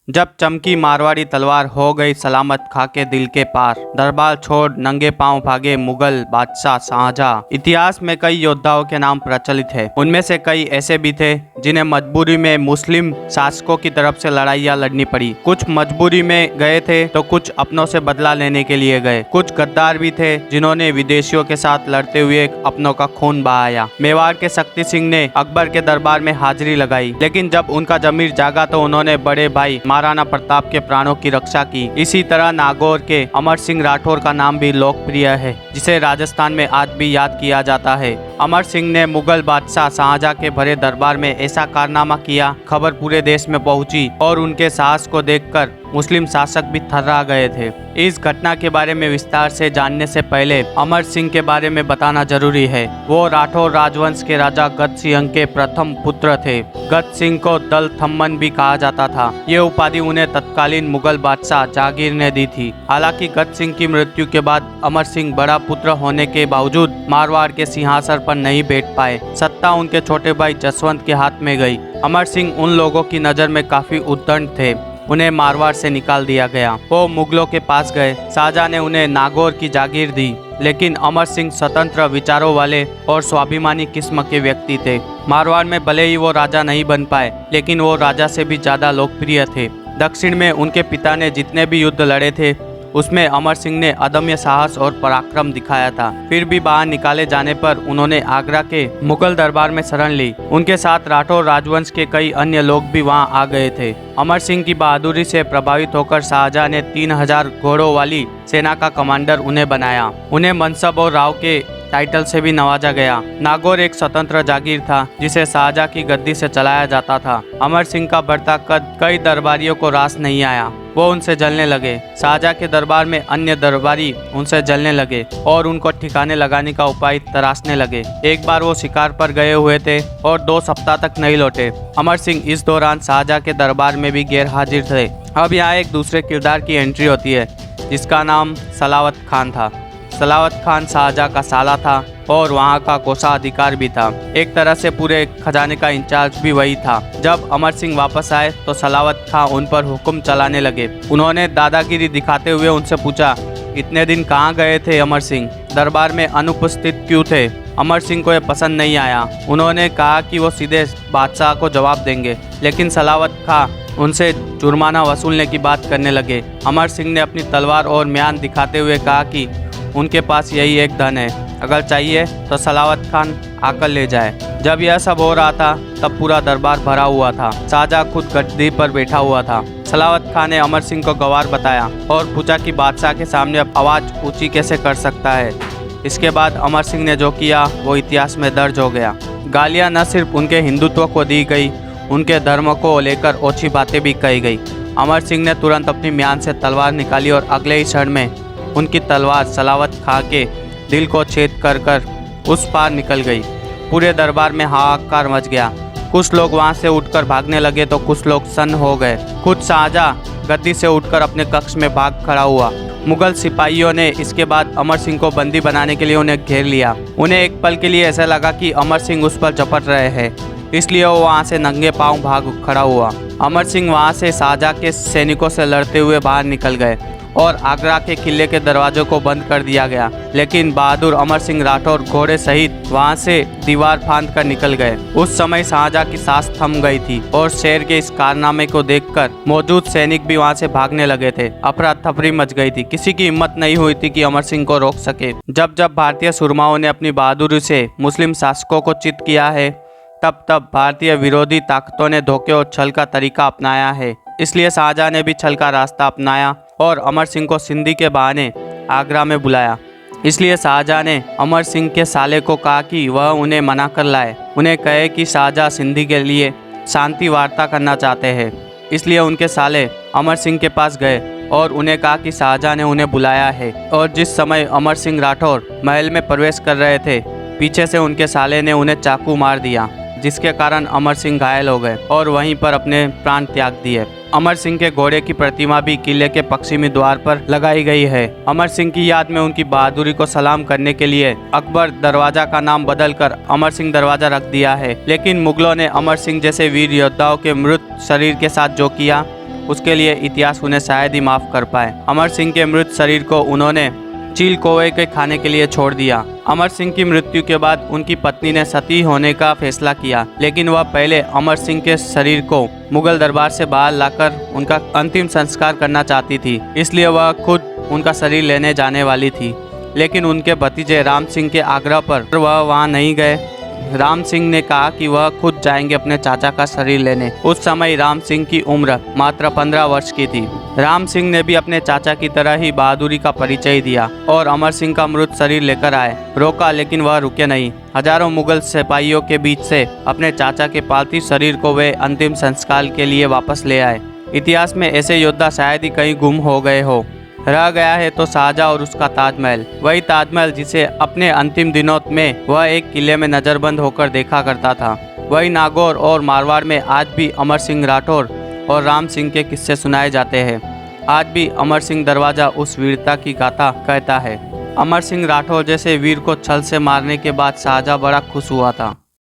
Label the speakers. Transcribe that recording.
Speaker 1: जब चमकी मारवाड़ी तलवार हो गई सलामत खाके दिल के पार, दरबार छोड़ नंगे पांव भागे मुगल बादशाह शाहजहां। इतिहास में कई योद्धाओं के नाम प्रचलित है। उनमें से कई ऐसे भी थे जिन्हें मजबूरी में मुस्लिम शासकों की तरफ से लड़ाइयाँ लड़नी पड़ी। कुछ मजबूरी में गए थे तो कुछ अपनों से बदला लेने के लिए गए। कुछ गद्दार भी थे जिन्होंने विदेशियों के साथ लड़ते हुए अपनों का खून बहाया। मेवाड़ के शक्ति सिंह ने अकबर के दरबार में हाजिरी लगाई, लेकिन जब उनका जमीर जागा तो उन्होंने बड़े भाई महाराणा प्रताप के प्राणों की रक्षा की। इसी तरह नागौर के अमर सिंह राठौर का नाम भी लोकप्रिय है, जिसे राजस्थान में आज भी याद किया जाता है। अमर सिंह ने मुगल बादशाह शाहजहां के भरे दरबार में ऐसा कारनामा किया, खबर पूरे देश में पहुंची और उनके साहस को देखकर मुस्लिम शासक भी थर्रा गए थे। इस घटना के बारे में विस्तार से जानने से पहले अमर सिंह के बारे में बताना जरूरी है। वो राठौर राजवंश के राजा गद सिंह के प्रथम पुत्र थे। गद सिंह को दल थम्मन भी कहा जाता था। ये उपाधि उन्हें तत्कालीन मुगल बादशाह जहांगीर ने दी थी। हालांकि गद सिंह की मृत्यु के बाद अमर सिंह बड़ा पुत्र होने के बावजूद मारवाड़ के सिंहासन पर नहीं बैठ पाए। सत्ता उनके छोटे भाई जसवंत के हाथ में गई। अमर सिंह उन लोगों की नजर में काफी उद्दंड थे। उन्हें मारवाड़ से निकाल दिया गया। वो मुगलों के पास गए। शाहजहां ने उन्हें नागौर की जागीर दी, लेकिन अमर सिंह स्वतंत्र विचारों वाले और स्वाभिमानी किस्म के व्यक्ति थे। मारवाड़ में भले ही वो राजा नहीं बन पाए, लेकिन वो राजा से भी ज्यादा लोकप्रिय थे। दक्षिण में उनके पिता ने जितने भी युद्ध लड़े थे, उसमें अमर सिंह ने अदम्य साहस और पराक्रम दिखाया था। फिर भी बाहर निकाले जाने पर उन्होंने आगरा के मुगल दरबार में शरण ली। उनके साथ राठौर राजवंश के कई अन्य लोग भी वहां आ गए थे। अमर सिंह की बहादुरी से प्रभावित होकर शाहजहां ने 3000 घोड़ों वाली सेना का कमांडर उन्हें बनाया। उन्हें मनसब और राव के टाइटल से भी नवाजा गया। नागौर एक स्वतंत्र जागीर था, जिसे शाहजहां की गद्दी से चलाया जाता था। अमर सिंह का बढ़ता कद कई दरबारियों को रास नहीं आया। वो उनसे जलने लगे। शाहजहां के दरबार में अन्य दरबारी उनसे जलने लगे और उनको ठिकाने लगाने का उपाय तराशने लगे। एक बार वो शिकार पर गए हुए थे और 2 सप्ताह तक नहीं लौटे। अमर सिंह इस दौरान शाहजहां के दरबार में भी गैर हाजिर थे। अब यहाँ एक दूसरे किरदार की एंट्री होती है, जिसका नाम सलावत खान था। सलावत खान शाहजहां का साला था और वहाँ का कोषाधिकार भी था। एक तरह से पूरे खजाने का इंचार्ज भी वही था। जब अमर सिंह वापस आए तो सलावत खान उन पर हुक्म चलाने लगे। उन्होंने दादागिरी दिखाते हुए उनसे पूछा, इतने दिन कहाँ गए थे अमर सिंह? दरबार में अनुपस्थित क्यों थे? अमर सिंह को यह पसंद नहीं आया। उन्होंने कहा कि वो सीधे बादशाह को जवाब देंगे, लेकिन सलावत खान उनसे जुर्माना वसूलने की बात करने लगे। अमर सिंह ने अपनी तलवार और म्यान दिखाते हुए कहा कि उनके पास यही एक धन है, अगर चाहिए तो सलावत खान आकर ले जाए। जब यह सब हो रहा था तब पूरा दरबार भरा हुआ था। शाहजहां खुद गद्दी पर बैठा हुआ था। सलावत खान ने अमर सिंह को गवार बताया और पूछा कि बादशाह के सामने आवाज़ ऊंची कैसे कर सकता है। इसके बाद अमर सिंह ने जो किया वो इतिहास में दर्ज हो गया। गालियाँ न सिर्फ उनके हिंदुत्व को दी गई, उनके धर्म को लेकर ओछी बातें भी कही गई। अमर सिंह ने तुरंत अपनी म्यान से तलवार निकाली और अगले ही क्षण में उनकी तलवार सलावत खां के दिल को छेद कर कर उस पार निकल गई। पूरे दरबार में हाहाकार मच गया। कुछ लोग वहां से उठकर भागने लगे तो कुछ लोग सन्न हो गए। खुद शाहजहां गद्दी से उठकर अपने कक्ष में भाग खड़ा हुआ। मुगल सिपाहियों ने इसके बाद अमर सिंह को बंदी बनाने के लिए उन्हें घेर लिया। उन्हें एक पल के लिए ऐसा लगा कि अमर सिंह उस पर झपट रहे हैं, इसलिए वो वहाँ से नंगे पांव भाग खड़ा हुआ। अमर सिंह वहाँ से शाहजहां के सैनिकों से लड़ते हुए बाहर निकल गए और आगरा के किले के दरवाजों को बंद कर दिया गया। लेकिन बहादुर अमर सिंह राठौर घोड़े सहित वहां से दीवार फांद कर निकल गए। उस समय शाहजहां की सांस थम गई थी और शेर के इस कारनामे को देखकर मौजूद सैनिक भी वहां से भागने लगे थे। अफरा तफरी मच गई थी। किसी की हिम्मत नहीं हुई थी कि अमर सिंह को रोक सके। जब जब भारतीय सुरमाओं ने अपनी बहादुरी से मुस्लिम शासकों को चित किया है, तब तब भारतीय विरोधी ताकतों ने धोखे और छल का तरीका अपनाया है। इसलिए शाहजहां ने भी छल का रास्ता अपनाया और अमर सिंह को सिंधी के बहाने आगरा में बुलाया। इसलिए शाहजहां ने अमर सिंह के साले को कहा कि वह उन्हें मना कर लाए। उन्हें कहे कि शाहजहां सिंधी के लिए शांति वार्ता करना चाहते हैं। इसलिए उनके साले अमर सिंह के पास गए और उन्हें कहा कि शाहजहां ने उन्हें बुलाया है। और जिस समय अमर सिंह राठौर महल में प्रवेश कर रहे थे, पीछे से उनके साले ने उन्हें चाकू मार दिया, जिसके कारण अमर सिंह घायल हो गए और वहीं पर अपने प्राण त्याग दिए। अमर सिंह के घोड़े की प्रतिमा भी किले के पश्चिमी द्वार पर लगाई गई है। अमर सिंह की याद में उनकी बहादुरी को सलाम करने के लिए अकबर दरवाजा का नाम बदलकर अमर सिंह दरवाजा रख दिया है। लेकिन मुगलों ने अमर सिंह जैसे वीर योद्धाओं के मृत शरीर के साथ जो किया उसके लिए इतिहास उन्हें शायद ही माफ कर पाए। अमर सिंह के मृत शरीर को उन्होंने चील कौवे के खाने के लिए छोड़ दिया। अमर सिंह की मृत्यु के बाद उनकी पत्नी ने सती होने का फैसला किया, लेकिन वह पहले अमर सिंह के शरीर को मुगल दरबार से बाहर लाकर उनका अंतिम संस्कार करना चाहती थी। इसलिए वह खुद उनका शरीर लेने जाने वाली थी, लेकिन उनके भतीजे राम सिंह के आग्रह पर वह वहां नहीं गए। राम सिंह ने कहा कि वह खुद जाएंगे अपने चाचा का शरीर लेने। उस समय राम सिंह की उम्र मात्र 15 वर्ष की थी। राम सिंह ने भी अपने चाचा की तरह ही बहादुरी का परिचय दिया और अमर सिंह का मृत शरीर लेकर आए। रोका, लेकिन वह रुके नहीं। हजारों मुगल सिपाहियों के बीच से अपने चाचा के पार्थिव शरीर को वे अंतिम संस्कार के लिए वापस ले आए। इतिहास में ऐसे योद्धा शायद ही कहीं गुम हो गए हो। रह गया है तो शाहजहां और उसका ताजमहल, वही ताजमहल जिसे अपने अंतिम दिनों में वह एक किले में नजरबंद होकर देखा करता था। वही नागौर और मारवाड़ में आज भी अमर सिंह राठौर और राम सिंह के किस्से सुनाए जाते हैं। आज भी अमर सिंह दरवाजा उस वीरता की गाथा कहता है। अमर सिंह राठौर जैसे वीर को छल से मारने के बाद शाहजहां बड़ा खुश हुआ था।